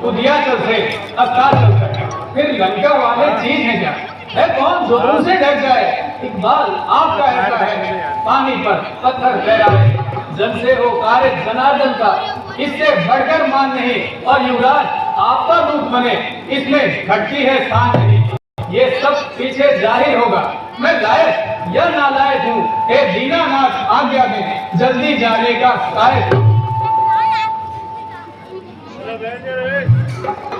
उदयाचल से अस्ताचल तक, फिर लंका वाले चीज है क्या है? कौन जो उनसे डर जाए? इकबाल आपका ऐसा है, पानी पर पत्थर फैलाए, जन से हो कार्य जनार्दन का, इससे बढ़कर मान नहीं। और युवराज आपका रूप बने, इसमें घटती है शान नहीं। ये सब पीछे जाहिर होगा, मैं लायक या नालायक हूँ। हे दीनानाथ आज्ञा में जल्दी जाने का शायद।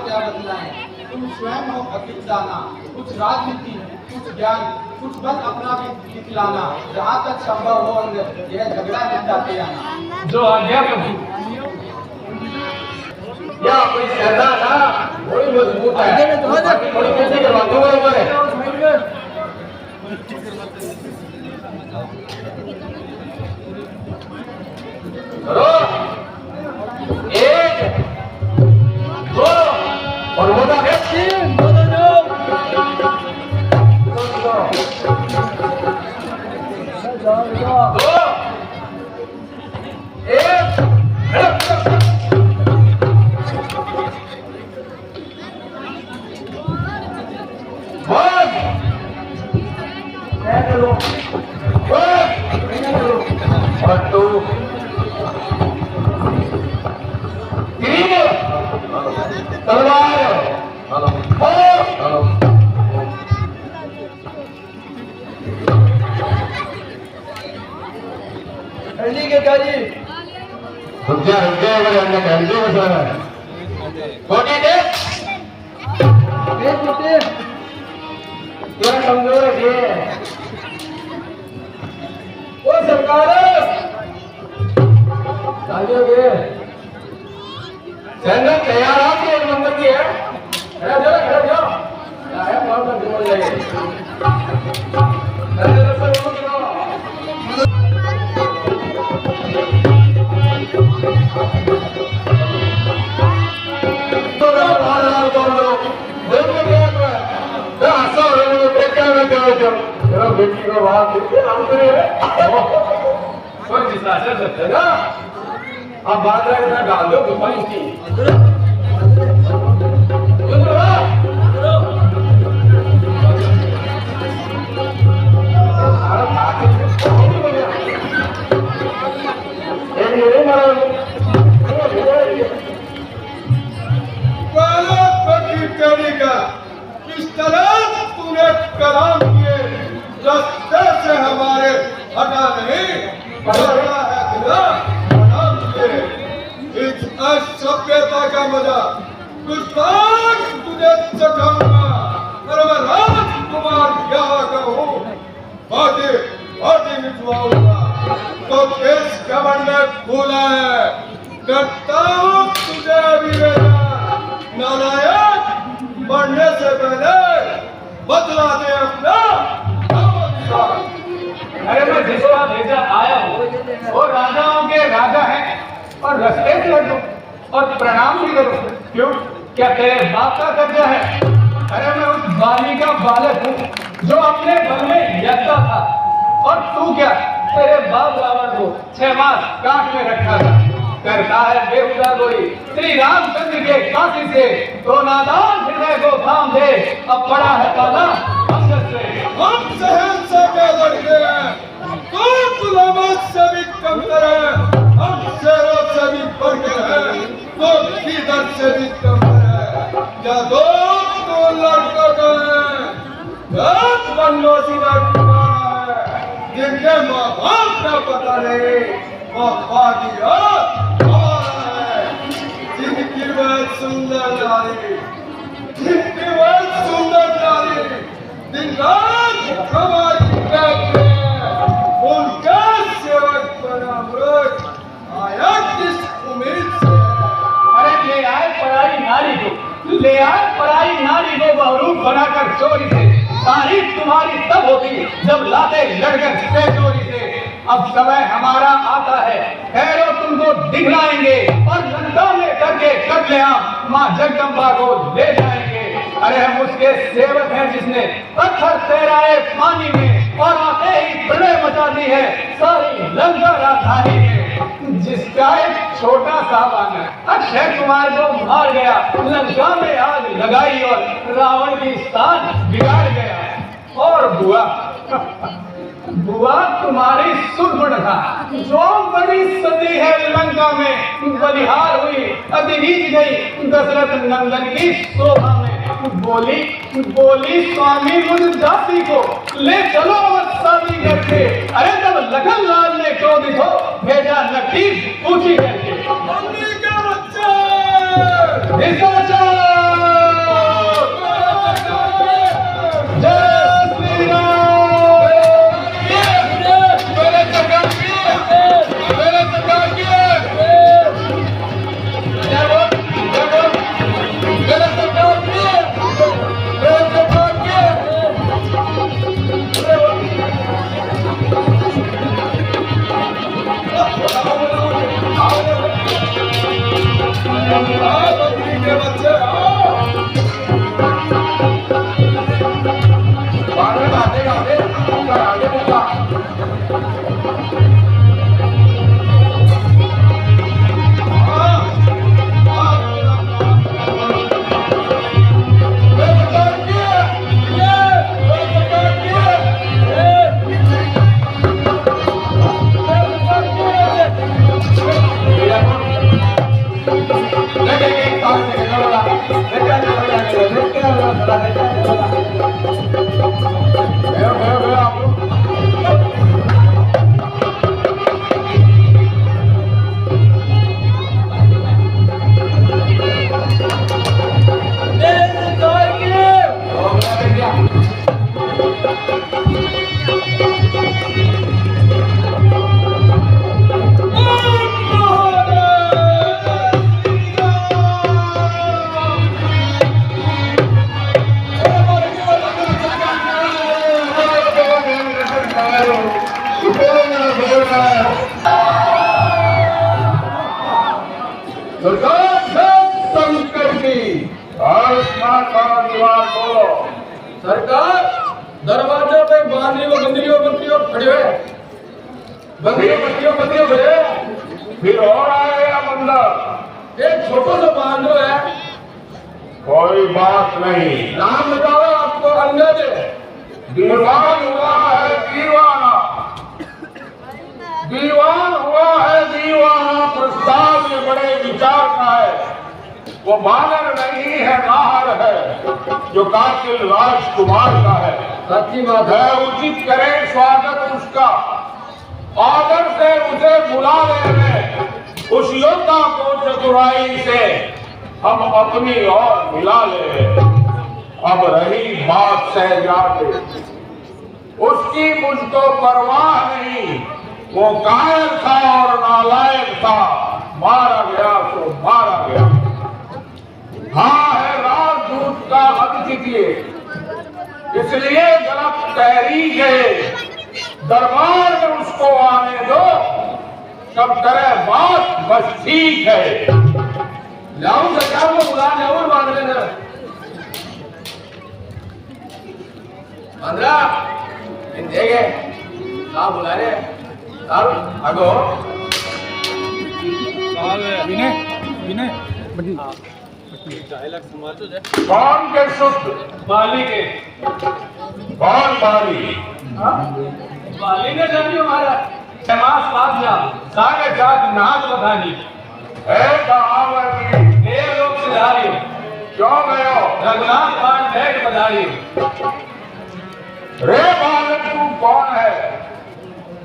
क्या बदलाएं? तुम स्वयं हो अधिक जाना, कुछ राजनीति, कुछ ज्ञान, कुछ बल अपना भी दिखलाना, जहाँ तक संभव हो अंदर यह झगड़ा निपटाते आना। जो आज्ञा प्रभु। या कोई सरदा था, बड़ी मजबूत है, थोड़ी कैसे करवा दूंगा हमारे। करो, एक, दो, और वो था तीन, दो, एक, और टू, तीन, तलवार, हल्दी के काजी रुक जा मेरे अंदर कैंडी बसा है। कोटी दे बेटे क्या कमजोर है? ओ सरकार जाओगे सैन्य तैयार आपके एक नंबर की है। खड़ा जाओ क्या है बहुत तक जोड़ जाएगी। बेटी को बात अब बात रहे डाल दो दुकान की। किस तरह तूने कलाम किए रास्ते से हमारे हटा नहीं बढ़ा है इस असभ्यता का मजा गुस्ताख तुझे चखाऊंगा। अरे मैं राजकुमार क्या कहूँ, बाटी मिटवाऊंगा। तो किस घमंड में भूला है, करता हूँ तुझे अभिवेदन। नालायक बढ़ने से पहले बदला दे अपना। अरे मैं जिसका भेजा आया हूँ वो राजाओं के राजा है, और रस्ते से लड़ दो और प्रणाम भी करो। क्यों, क्या तेरे बाप का कब्जा है? अरे मैं उस बाली का बालक हूँ जो अपने बल में यत्ता था, और तू क्या, तेरे बाप रावण को 6 मास काट में रखा था। करता है बेहुदा गोई श्री रामचंद्र के काशी से, तो नादान हृदय को थाम दे। अब पड़ा है पाला हमसे, हम सहन से क्या लड़के हैं, तो गुलामत से भी कमतर है। हम शेरों से भी बढ़कर हैं, तो खीदर से भी कमतर है। क्या दो लड़कों को बनोसीरा है, जिनके माँ बाप का पता नहीं, वफादिया हमारा है। जिनकी वह सुंदर नारी, जिनकी वह सुंदर नारी दिन रात हमारी करते हैं, उनका सेवक बना मृग आया किस उम्मीद से? अरे ले आए पराई नारी को, ले आए पराई नारी को बहुरूप बनाकर चोरी से। तारीफ तुम्हारी तब होगी जब लाते लड़कर चोरी से। अब समय हमारा आता है, खैरो तुमको दिखलाएंगे, और लंका में करके कत्लेआम मां जगदम्बा को ले जाएंगे। अरे हम उसके सेवक हैं जिसने पत्थर तैराए पानी में, और आते ही प्रलय मचा दी है सारी लंका राजधानी में। जिसका एक छोटा सा वानर अक्षय कुमार को मार गया, लंका में आग लगाई और रावण की स्थान बिगाड़ गया। और बुआ बुआ तुम्हारी सुर्पणखा जो बड़ी सती है लंका में बलिहार हुई, अतिरीच गई दशरथ नंदन की शोभा में। बोली बोली स्वामी मुझ दासी को ले चलो शादी करके। अरे जब लखन लाल ने क्रोधित हो भेजा नकीब पूछी करके, मम्मी का बच्चा इसका बच्चा जय श्री राम। मेरे सरकार की मंत्री के बच्चे सरकार दरवाजे पे बांधरियों बंदरियों खड़े हुए, बंदरियों खड़े। फिर और आएगा बंदर, एक छोटा सा बांधो है। कोई बात नहीं। नाम बताओ आपको अंगद है। दीवान हुआ है दीवाना, दीवान हुआ है दीवाना, प्रस्ताव में बड़े विचार का है। वो बानर नहीं है नाहर है, जो कातिल राजकुमार का है। सच्ची बात है। उचित करें स्वागत उसका, आदर से उसे बुला ले। उस योद्धा को चतुराई से हम अपनी ओर मिला ले। अब रही बात सहजादे, उसकी मुझको परवाह नहीं। वो कायर था और नालायक था, मारा गया तो मारा गया। हाँ है राजदूत का अतिथि, इसलिए गलत तहरीक है। दरबार में उसको आने दो, सब करे बात बस ठीक है। लाऊं सरकार को बुला जरूर बांध लेना। बांधरा देखे आप बुला रहे आगो कौन के शुद्ध बाली के कौन बाली? बाली ने जब हमारा समाज बादशाह सागे साथ नाच बधानी लोग सिधारी क्यों गयो? रघुनाथ पान भेंट बधाई। रे बालक तू कौन है?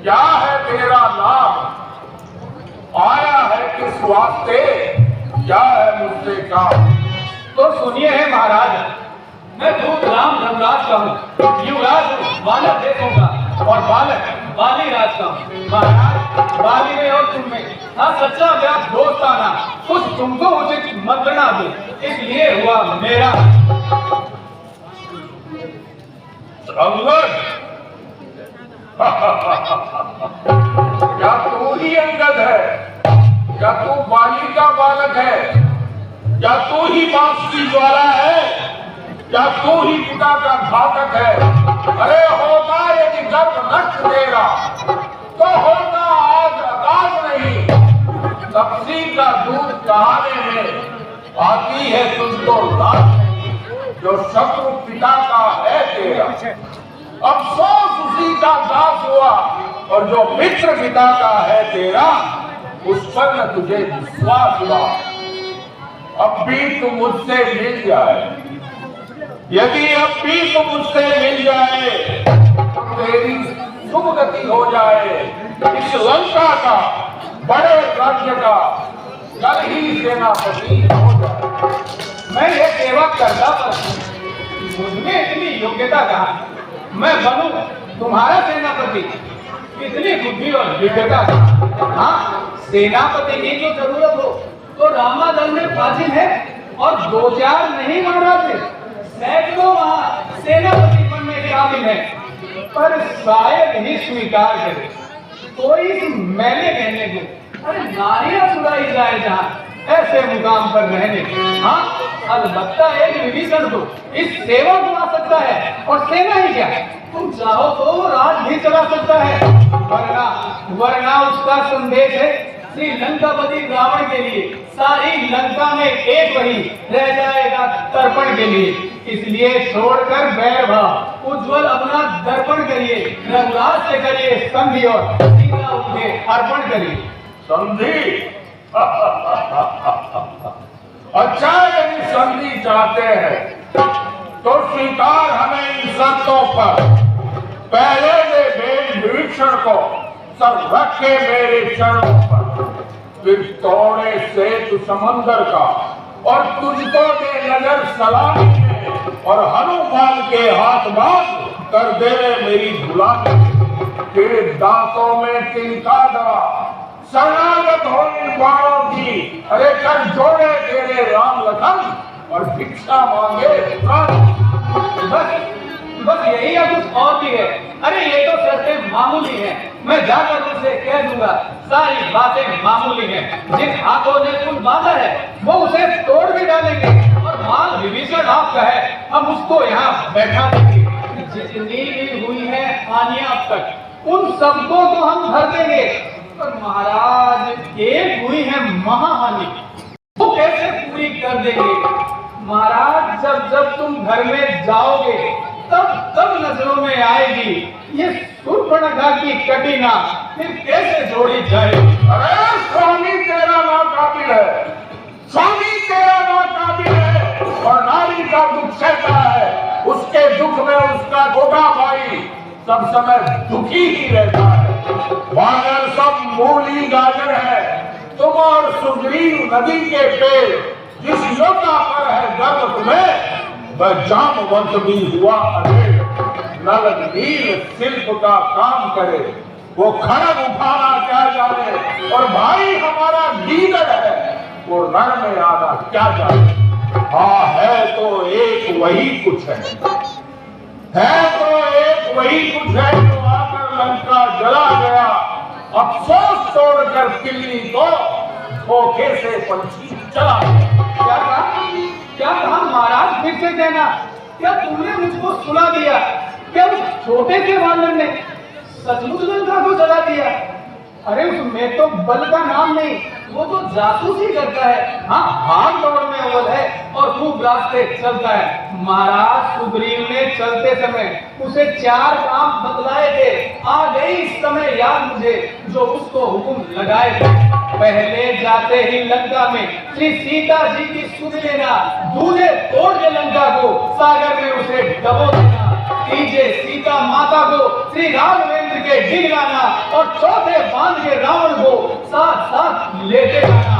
क्या है तेरा नाम? आया है किस वास्ते? क्या है मुझसे काम? तो सुनिए है महाराज, मैं दूत राम धर्मराज का हूँ, युवराज बालक देशों का और बालक बाली राज का हूँ। महाराज बाली में और तुम में हाँ सच्चा व्यास दोस्ताना, कुछ तुमको उचित मंत्रणा दो, इसलिए हुआ मेरा। अंगद क्या तू ही अंगद है? क्या तू बाली का बालक है? क्या तू ही बांस की ज्वाला है? क्या तू ही पिता का घातक है? अरे होता यदि गर्भ नष्ट तेरा तो होता आज आकाश नहीं, उसी का दूध कहाने में आती है तुझको लाज जो शत्रु पिता का है तेरा। अफसोस उसी का दास हुआ और जो मित्र पिता का है तेरा, उस पर न तुझे विश्वास हुआ। अब भी तुम मुझसे मिल जाए, यदि अब भी तुम मुझसे मिल जाए तो तेरी शुभ गति हो जाए। इस लंका का, बड़े राज्य का कल ही सेनापति हो जाए। मैं ये सेवा करता पर मुझमें इतनी योग्यता कहाँ? मैं बनूं तुम्हारा सेनापति, इतनी बुद्धि और योग्यता। हाँ, सेनापति की जो जरूरत हो तो रामादल में प्राचीन है और 2-4 नहीं महाराज, सैकड़ों वहां सेनापति बनने के काबिल है, पर शायद ही स्वीकार करे कोई इस मैंने कहने को। अरे नारियां चुराई जाए जहाँ ऐसे मुकाम पर रहने। हाँ, अलबत्ता एक विभीषण को इस सेवा को आ सकता है, और सेना ही क्या, तुम चाहो तो राज भी चला सकता है। वरना उसका संदेश है श्री लंकापति रावण के लिए, सारी लंका में एक वही रह जाएगा तर्पण के लिए। इसलिए छोड़कर बैर भाव उज्जवल अपना दर्पण करिए, रघुराज से करिए संधि और सीता उठे अर्पण करिए। संधि? अच्छा, यदि संधि चाहते हैं तो स्वीकार हमें इन शर्तों पर। पहले दे भेद विभीषण को सब रखे मेरे चरणों पर, फिर तोड़े सेतु समंदर का और तुझको दे नजर सलामी में, और हनुमान के हाथ बांध कर दे मेरी गुलामी। तेरे दांतों में तिनका दवा, शरणागत हो इन बाणों की, अरे कर जोड़े तेरे राम लखन और भिक्षा मांगे प्राण। बस यही या कुछ और भी है? अरे ये तो शर्तें मामूली हैं, मैं जाकर उनसे कह दूंगा, सारी बातें मामूली हैं। जिस हाथों ने पुल बांधा है वो उसे तोड़ भी डालेंगे, और माल विभीषण आपका है, हम उसको यहाँ बैठा देंगे। जितनी भी हुई है हानियां अब तक, उन सबको तो हम भर देंगे, पर महाराज एक हुई है महाहानि, वो कैसे पूरी कर देंगे? महाराज जब जब तुम घर में जाओगे तब तब नजरों में आएगी ये शूर्पणखा की कटिना, फिर कैसे जोड़ी जाएगी? अरे स्वामी तेरा ना काबिल है, स्वामी तेरा ना काबिल है, और नारी का दुख सहता है, उसके दुख में उसका छोटा भाई सब समय दुखी ही रहता है। वानर सब मूली गाजर है, तुम और सुग्रीव नदी के पेड़, जिस योद्धा पर है गर्व तुम्हें, वह जामवंत भी हुआ अधेड़। नल नील शिल्प का काम करे, वो खड़ग उठाना क्या जाने, और भाई हमारा लीडर है, वो रण में आना क्या जाने। हाँ, है तो एक वही कुछ है तो एक वही कुछ है जो आकर लंका जला गया। अफसोस छोड़कर किल्ली को धोखे से पंछी चला गया। क्या कहा महाराज? फिर से कहना, क्या तुमने मुझको सुना दिया? क्या उस छोटे से वानर ने सचमुच लंका को जला दिया? अरे उसमें तो बल का नाम नहीं, वो तो जासूसी करता है। हाँ, भाग दौड़ में अव्वल है और खूब रास्ते चलता है। महाराज सुग्रीव ने चलते समय उसे 4 काम बतलाए थे, आ गई इस समय याद मुझे जो उसको हुक्म लगाए थे। पहले जाते ही लंका में श्री सीता जी की सुध लेना, दूल्हे तोड़ के लंका को सागर में उसे डबो देना, तीजे सीता माता को श्री राघवेंद्र के डिग लाना, और चौथे बांध के रावण को साथ साथ लेते जाना।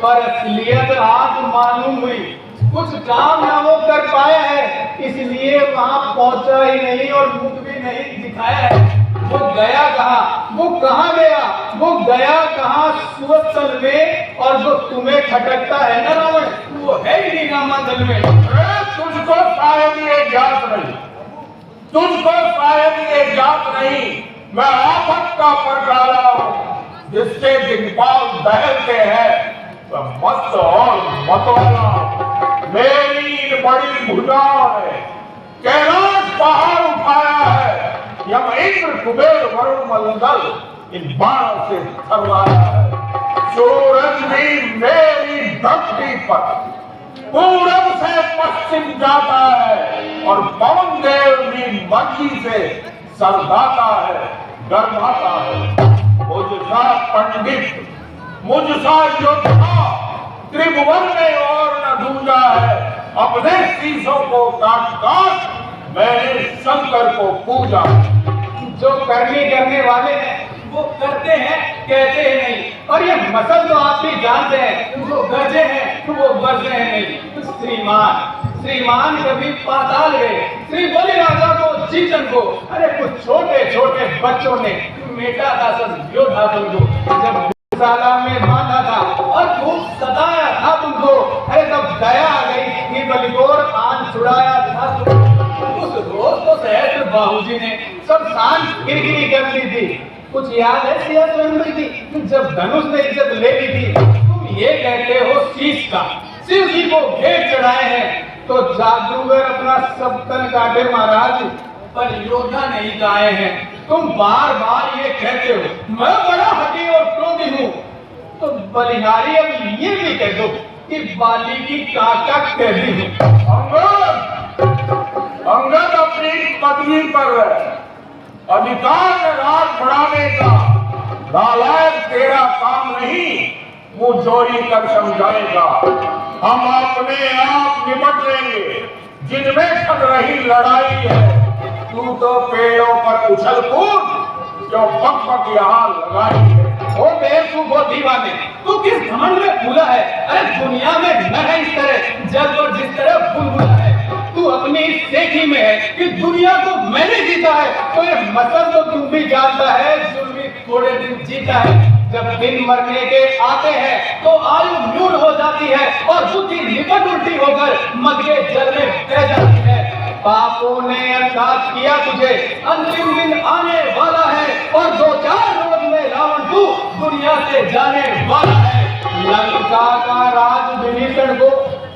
पर असलियत आज मालूम हुई, कुछ काम ना वो कर पाया है, इसलिए वहां पहुंचा ही नहीं और मुख भी नहीं दिखाया है। वो गया कहाँ? वो कहाँ गया? वो गया कहाँ? सुवत्सल में, और जो तुम्हें खटकता है ना रावण, वो है ही नहीं रामादल में। तुझको शायद ये ज्ञात नहीं, तुझको शायद ये ज्ञात नहीं, मैं आफत का परडाला हूँ, जिससे दिग्पाल दहलते हैं वह मस्त और मतवाला। मेरी बड़ी भुजाओं ने कैलाश पहाड़ उठाया है, यम इंद्र कुबेर वरुण मंडल इन बाणों से थरवाया है। सूरज भी मेरी धरती पर पूरब से पश्चिम जाता है और पवन देव की मर्जी से सरदाता है, गर्माता है। मुझसा पंडित, मुझसा योद्धा त्रिभुवन में और न दूंगा है। अपने शीशों को काट काट मैंने शंकर को पूजा। जो करने वाले हैं वो करते हैं, कहते हैं नहीं। और ये मसल तो आप भी जानते हैं, जो गरजे हैं वो बरजे हैं नहीं। श्रीमान कभी पाताल गए, श्री बलि राजा को जीतन को, अरे कुछ छोटे छोटे बच्चों ने मेटा था सब योद्धा तुमको, जब साला में बांधा था और खूब सताया था तुमको। अरे तब दया आ गई कि बलिगोर आन छुड़ाया था तुमको। उस रोज तो सहस्त्र बाबूजी ने सब शान किरकिरी कर ली थी। कुछ याद है सिया स्वयंवरी की, जब धनुष ने इज्जत ले ली थी। तुम ये कहते हो शीश का, शिव जी को भेंट चढ़ाए हैं तो जादूगर अपना सब तन काटे महाराज, पर योद्धा नहीं गाए हैं। तुम बार बार ये कहते हो मैं बड़ा हठी और क्रोधी हूँ, तो बलिहारी अब ये भी कह दो कि बाली की काका कहती हूँ। अंगद अपनी पदवी पर है, अधिकार में राज बढ़ाने का। नालायक तेरा काम नहीं, मुंह जोरी कर समझाएगा। हम अपने आप निपट लेंगे जिनमें चल रही लड़ाई है। तू तो पेड़ों पर उछल कूद जो पक पक यहाँ लगाई है। ओ बेवकूफ वो दीवाने, तू किस घमंड में फूला है? अरे दुनिया में न है इस तरह जल पर जिस तरह बुलबुला है। तू अपनी सेठी में है कि दुनिया को मैंने जीता है, तो ये मसल तो तुम भी जानता है जुल्मी थोड़े दिन जीता है। जब दिन मरने के आते हैं तो आयु न्यून हो जाती है और बुद्धि निकट उल्टी होकर मद के जल में बह जाती है। पापों ने अर्थात किया तुझे, अंतिम दिन आने वाला है और 2-4 रोज में रावण तू दुनिया से जाने वाला है। लंका का राज विभीषण को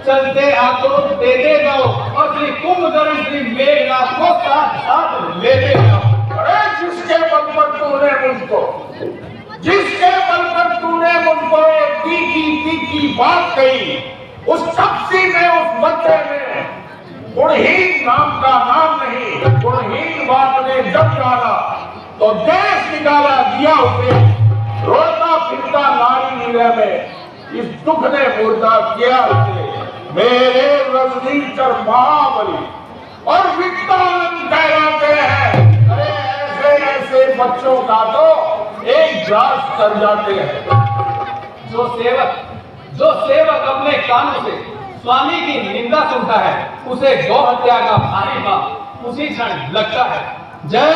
चलते हाथों देते जाओ और श्री कुंभकर्ण श्री मेघनाथ को साथ साथ लेते जाओ। अरे जिसके बल पर तूने मुझको तीखी बात कही, उस शख्सी ने, उस बच्चे ने गुणहीन नाम का नाम नहीं, गुणहीन बात ने जब डाला तो देश निकाला दिया उसे। रोता फिरता नारी नीले में इस दुख ने मुर्दा किया उसे। मेरे रजनीचर महाबली और विद्वान कहलाते हैं। अरे ऐसे बच्चों का तो एक जांच कर जाते हैं। जो सेवक अपने कानों से स्वामी की निंदा सुनता है, उसे गौ हत्या का भारी पाप उसी क्षण लगता है। जय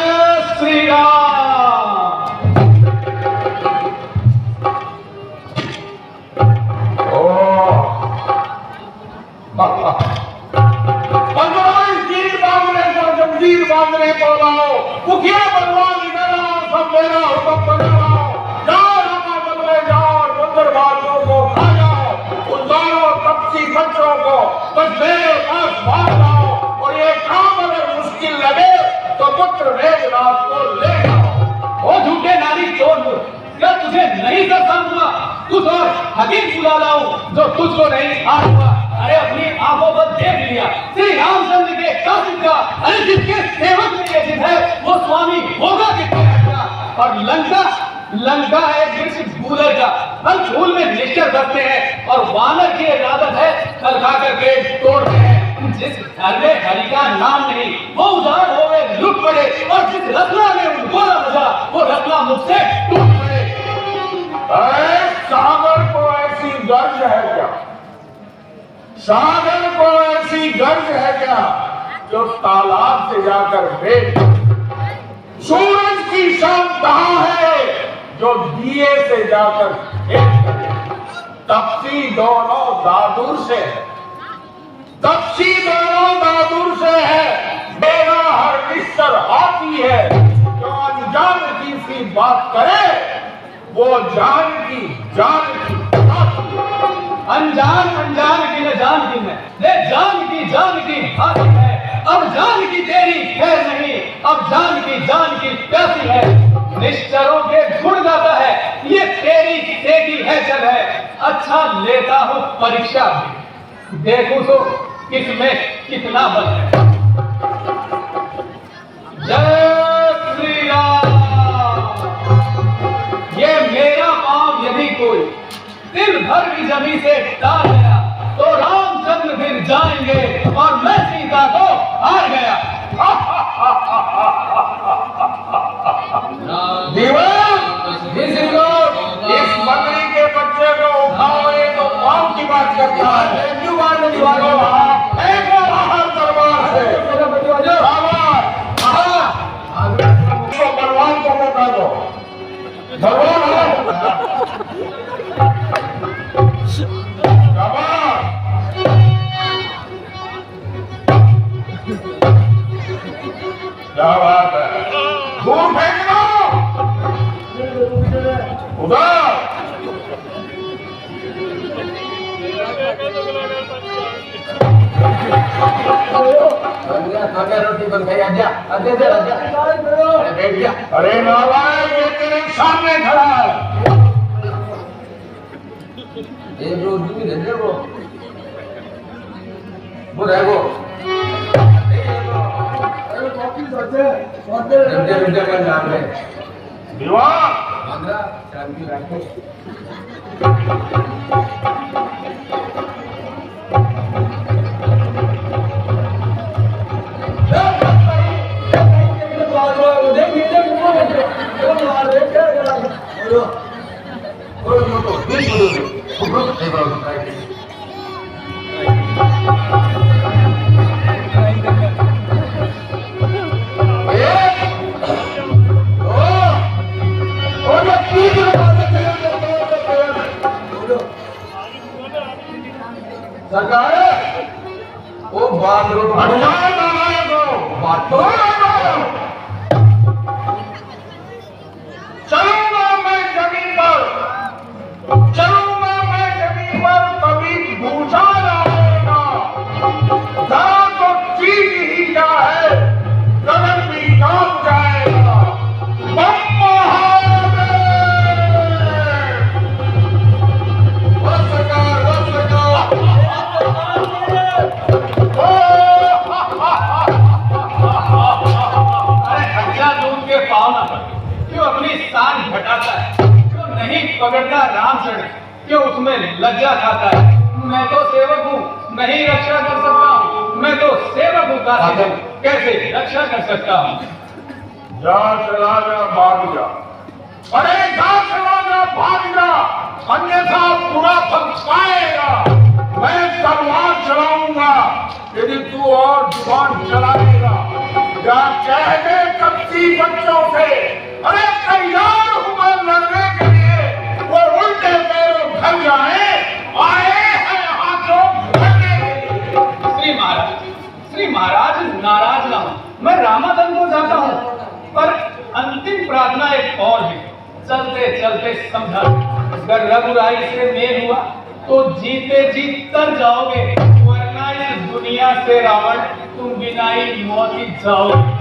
श्री राम। जंजीर बांधने को लाओ, मुखिया बलवान सब मेरा हुक्म बनाओ। जाओ रामाबल में जाओ और बंदरबाजों को खा जाओ। उन दोनों तपसी बच्चों को बस मेरे पास मार लाओ और ये काम अगर मुश्किल लगे तो पुत्र मेघनाथ को ले जाओ। ओ झूठे नारी चोर, क्या तुझे नहीं कर सकूंगा? कुछ और हकीम बुला लाऊं जो तुझको नहीं आऊंगा। अरे अपनी आंखों पर देख लिया श्री रामचंद्र के कासिम का। अरे जिसके सेवक में ये जिद है वो स्वामी होगा कितने अच्छा। और लंका है वृक्ष गूलर का, हर फूल में निश्चर करते हैं और वानर की आदत है खल खा कर पेट तोड़ते हैं। जिस घर में हरि का नाम नहीं वो उजाड़ हो गए लुट पड़े, और जिस रत्ना ने उनको न बजा वो रत्ना मुझसे टूट पड़े। सागर को ऐसी गर्ज है क्या? सागर को ऐसी गर्ज है क्या जो तालाब से जाकर भेद? सूरज की शान कहां है जो दिए से जाकर भेद करे? तपसी दोनों दादुर से है, तपसी दोनों दादुर से है। मेरा हर निश्चर हाथी है, जो अनजान की सी बात करे वो जान की अनजान की न जान की मैं, ले जान की हाथी है। अब जान की तेरी खैर नहीं, अब जान की प्यासी है, निश्चरों के गुण गाता है, ये तेरी सेठी है चल है। अच्छा लेता हूँ परीक्षा भी, देखूं तो किसमें कितना बल है। जय श्री राम। ये मेरा पांव यदि कोई दिल भर भी जमी से डाल गया तो रामचंद्र फिर जाएंगे और मैं सीता को हार गया। इस बकरी के बच्चे को उठाओ, ये तो पाँव की बात करता है। दरबार से बलवान को मौका दो। क्या बात है, दूर फेंक दो उधर। रोटी बन गई, आजा बैठ गया। अरे नारायण, ये तेरे सामने खड़ा है। एक रोज भी नहीं वो रहेगो का नाम है विवाह। शांति रखे। सरकार वो बांदरों चलूंगा मैं जमीन पर, चलूंगा मैं जमीन पर, कभी भूचाल आएगा। जरा तो चीज ही क्या है, गगन भी कांप जाएगा। बम घटाता है, जो नहीं पकड़ता राम चढ़, क्यों उसमें लज्जा खाता है। मैं तो सेवक हूँ, नहीं रक्षा कर सकता हूँ। मैं तो सेवक हूँ, कैसे रक्षा कर सकता हूँ। जा चला जा, भाग जा। अरे जा चला जा, भाग जा, अन्यथा बुरा फल पाएगा। मैं तलवार चलाऊंगा यदि तू और जुबान चलाएगा। क्या कह दे कच्ची बच्चों से, अरे तैयार हूं मैं लड़ने के लिए। वो उल्टे पैरों घर जाए, आए हैं यहाँ जो लड़ने के लिए। श्री महाराज नाराज ना हो, मैं रामादन को जाता हूँ, पर अंतिम प्रार्थना एक और है। चलते चलते समझा, अगर रघुराई से मेल हुआ तो जीते जी तर जाओगे, वरना इस दुनिया से रावण तुम बिना ही मौत ही जाओगे।